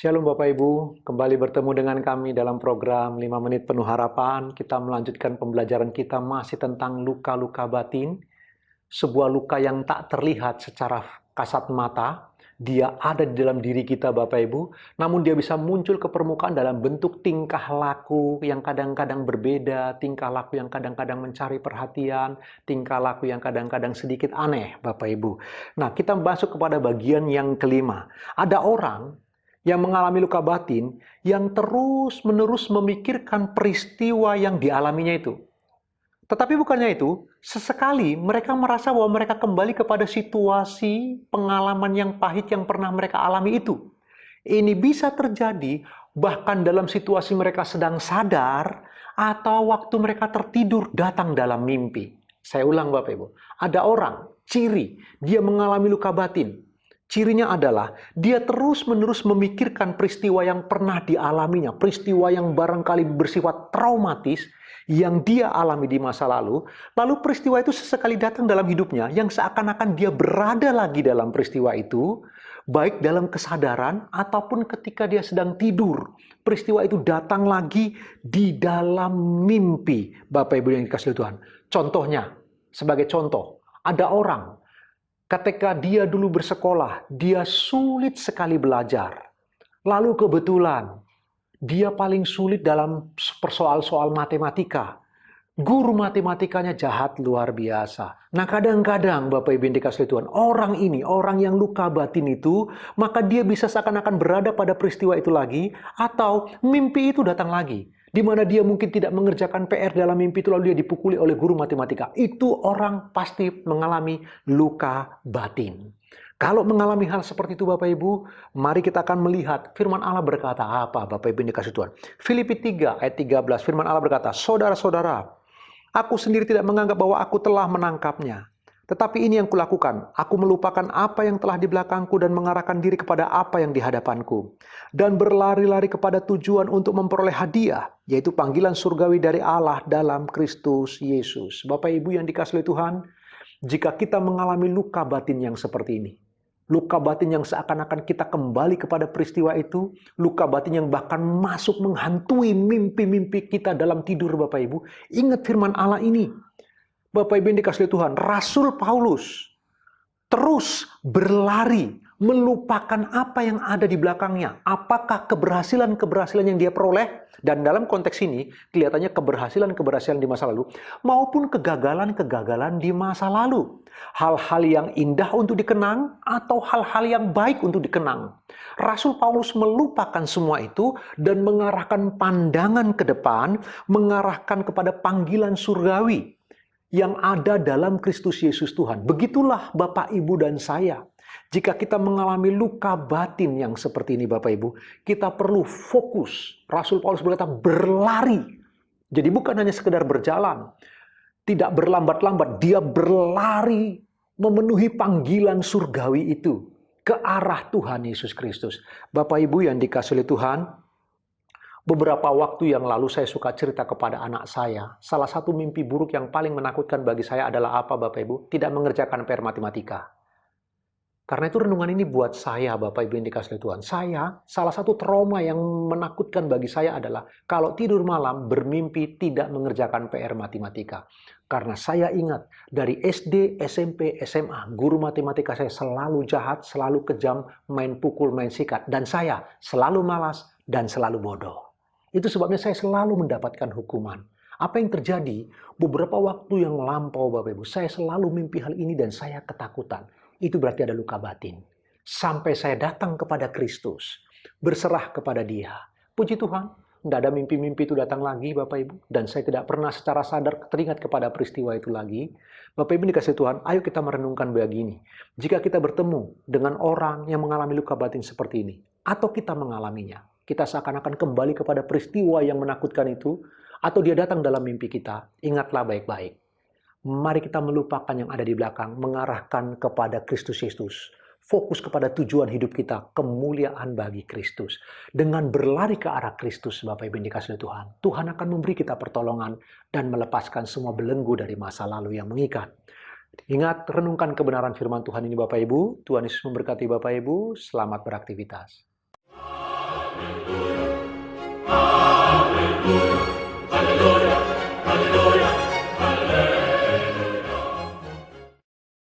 Shalom Bapak Ibu, kembali bertemu dengan kami dalam program 5 Menit Penuh Harapan. Kita melanjutkan pembelajaran kita masih tentang luka-luka batin. Sebuah luka yang tak terlihat secara kasat mata. Dia ada di dalam diri kita Bapak Ibu, namun dia bisa muncul ke permukaan dalam bentuk tingkah laku yang kadang-kadang berbeda, tingkah laku yang kadang-kadang mencari perhatian, tingkah laku yang kadang-kadang sedikit aneh Bapak Ibu. Nah, kita masuk kepada bagian yang kelima. Ada orang yang mengalami luka batin, yang terus-menerus memikirkan peristiwa yang dialaminya itu. Tetapi bukannya itu, sesekali mereka merasa bahwa mereka kembali kepada situasi pengalaman yang pahit yang pernah mereka alami itu. Ini bisa terjadi bahkan dalam situasi mereka sedang sadar atau waktu mereka tertidur datang dalam mimpi. Saya ulang Bapak Ibu, ada orang, ciri, dia mengalami luka batin. Cirinya adalah dia terus-menerus memikirkan peristiwa yang pernah dialaminya, peristiwa yang barangkali bersifat traumatis yang dia alami di masa lalu peristiwa itu sesekali datang dalam hidupnya yang seakan-akan dia berada lagi dalam peristiwa itu, baik dalam kesadaran ataupun ketika dia sedang tidur. Peristiwa itu datang lagi di dalam mimpi, Bapak Ibu yang dikasihi Tuhan. Contohnya, sebagai contoh, ada orang ketika dia dulu bersekolah, dia sulit sekali belajar. Lalu kebetulan, dia paling sulit dalam persoal-soal matematika. Guru matematikanya jahat luar biasa. Nah kadang-kadang Bapak Ibu yang dikasihi Tuhan, orang ini, orang yang luka batin itu, maka dia bisa seakan-akan berada pada peristiwa itu lagi, atau mimpi itu datang lagi. Di mana dia mungkin tidak mengerjakan PR dalam mimpi itu, lalu dia dipukuli oleh guru matematika. Itu orang pasti mengalami luka batin. Kalau mengalami hal seperti itu Bapak Ibu, mari kita akan melihat firman Allah berkata apa Bapak Ibu yang dikasihi Tuhan. Filipi 3 ayat 13, firman Allah berkata, "Saudara-saudara, aku sendiri tidak menganggap bahwa aku telah menangkapnya. Tetapi ini yang kulakukan, aku melupakan apa yang telah di belakangku dan mengarahkan diri kepada apa yang di hadapanku. Dan berlari-lari kepada tujuan untuk memperoleh hadiah, yaitu panggilan surgawi dari Allah dalam Kristus Yesus." Bapak Ibu yang dikasihi Tuhan, jika kita mengalami luka batin yang seperti ini, luka batin yang seakan-akan kita kembali kepada peristiwa itu, luka batin yang bahkan masuk menghantui mimpi-mimpi kita dalam tidur Bapak Ibu. Ingat firman Allah ini. Bapak Ibu yang dikasihi Tuhan, Rasul Paulus terus berlari, melupakan apa yang ada di belakangnya. Apakah keberhasilan-keberhasilan yang dia peroleh? Dan dalam konteks ini, kelihatannya keberhasilan-keberhasilan di masa lalu, maupun kegagalan-kegagalan di masa lalu. Hal-hal yang indah untuk dikenang, atau hal-hal yang baik untuk dikenang. Rasul Paulus melupakan semua itu, dan mengarahkan pandangan ke depan, mengarahkan kepada panggilan surgawi yang ada dalam Kristus Yesus Tuhan. Begitulah Bapak, Ibu, dan saya. Jika kita mengalami luka batin yang seperti ini Bapak Ibu, kita perlu fokus. Rasul Paulus berkata berlari. Jadi bukan hanya sekedar berjalan. Tidak berlambat-lambat, dia berlari memenuhi panggilan surgawi itu ke arah Tuhan Yesus Kristus. Bapak Ibu yang dikasihi Tuhan, beberapa waktu yang lalu saya suka cerita kepada anak saya. Salah satu mimpi buruk yang paling menakutkan bagi saya adalah apa Bapak Ibu? Tidak mengerjakan PR matematika. Karena itu renungan ini buat saya Bapak Ibu yang dikasihi Tuhan. Salah satu trauma yang menakutkan bagi saya adalah kalau tidur malam bermimpi tidak mengerjakan PR matematika. Karena saya ingat dari SD, SMP, SMA, guru matematika saya selalu jahat, selalu kejam, main pukul, main sikat. Dan saya selalu malas dan selalu bodoh. Itu sebabnya saya selalu mendapatkan hukuman. Apa yang terjadi? Beberapa waktu yang lampau Bapak Ibu, saya selalu mimpi hal ini dan saya ketakutan. Itu berarti ada luka batin. Sampai saya datang kepada Kristus, berserah kepada Dia. Puji Tuhan, tidak ada mimpi-mimpi itu datang lagi Bapak Ibu. Dan saya tidak pernah secara sadar teringat kepada peristiwa itu lagi. Bapak Ibu dikasihi Tuhan, ayo kita merenungkan begini. Jika kita bertemu dengan orang yang mengalami luka batin seperti ini, atau kita mengalaminya, kita seakan-akan kembali kepada peristiwa yang menakutkan itu, atau dia datang dalam mimpi kita, ingatlah baik-baik. Mari kita melupakan yang ada di belakang, mengarahkan kepada Kristus Yesus. Fokus kepada tujuan hidup kita, kemuliaan bagi Kristus. Dengan berlari ke arah Kristus, Bapak Ibu yang dikasihi Tuhan, Tuhan akan memberi kita pertolongan dan melepaskan semua belenggu dari masa lalu yang mengikat. Ingat, renungkan kebenaran firman Tuhan ini Bapak Ibu. Tuhan Yesus memberkati Bapak Ibu. Selamat beraktivitas. Haleluya.